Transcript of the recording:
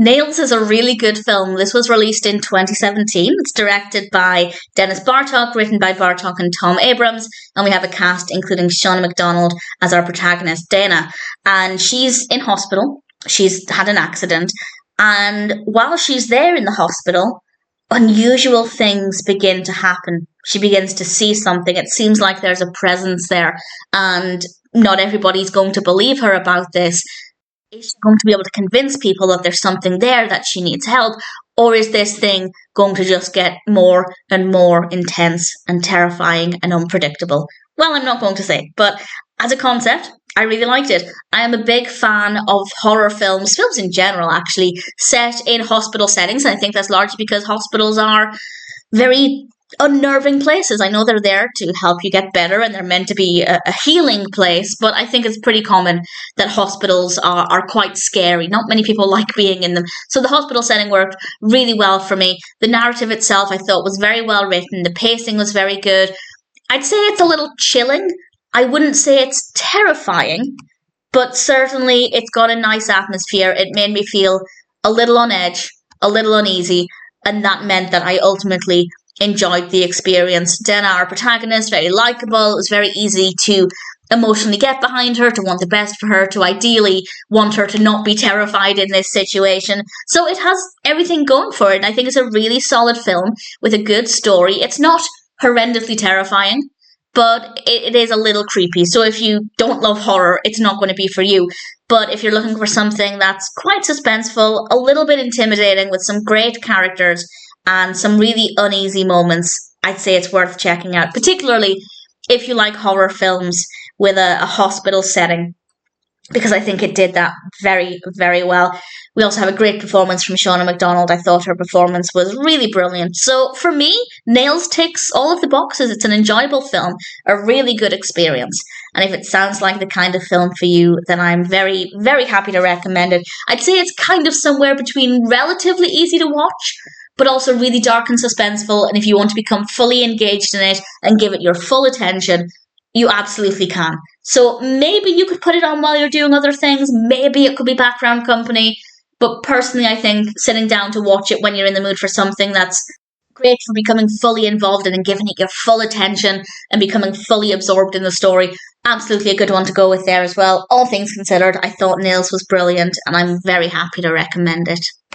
Nails is a really good film. This was released in 2017. It's directed by Dennis Bartok, written by Bartok and Tom Abrams, and we have a cast including Shauna Macdonald as our protagonist, Dana. And she's in hospital. She's had an accident. And while she's there in the hospital, unusual things begin to happen. She begins to see something. It seems like there's a presence there, and not everybody's going to believe her about this. Is she going to be able to convince people that there's something there, that she needs help? Or is this thing going to just get more and more intense and terrifying and unpredictable? Well, I'm not going to say, but as a concept, I really liked it. I am a big fan of horror films in general, actually, set in hospital settings. And I think that's largely because hospitals are very unnerving places. I know they're there to help you get better and they're meant to be a healing place, but I think it's pretty common that hospitals are quite scary. Not many people like being in them. So the hospital setting worked really well for me. The narrative itself I thought was very well written. The pacing was very good. I'd say it's a little chilling. I wouldn't say it's terrifying, but certainly it's got a nice atmosphere. It made me feel a little on edge, a little uneasy, and that meant that I ultimately enjoyed the experience. Dana, our protagonist, very likeable. It was very easy to emotionally get behind her, to want the best for her, to ideally want her to not be terrified in this situation. So it has everything going for it. And I think it's a really solid film with a good story. It's not horrendously terrifying, but it is a little creepy. So if you don't love horror, it's not going to be for you. But if you're looking for something that's quite suspenseful, a little bit intimidating, with some great characters and some really uneasy moments, I'd say it's worth checking out, particularly if you like horror films with a hospital setting, because I think it did that very, very well. We also have a great performance from Shauna Macdonald. I thought her performance was really brilliant. So for me, Nails ticks all of the boxes. It's an enjoyable film, a really good experience. And if it sounds like the kind of film for you, then I'm very, very happy to recommend it. I'd say it's kind of somewhere between relatively easy to watch, but also really dark and suspenseful. And if you want to become fully engaged in it and give it your full attention, you absolutely can. So maybe you could put it on while you're doing other things. Maybe it could be background company. But personally, I think sitting down to watch it when you're in the mood for something that's great for becoming fully involved in and giving it your full attention and becoming fully absorbed in the story, absolutely a good one to go with there as well. All things considered, I thought Nails was brilliant, and I'm very happy to recommend it.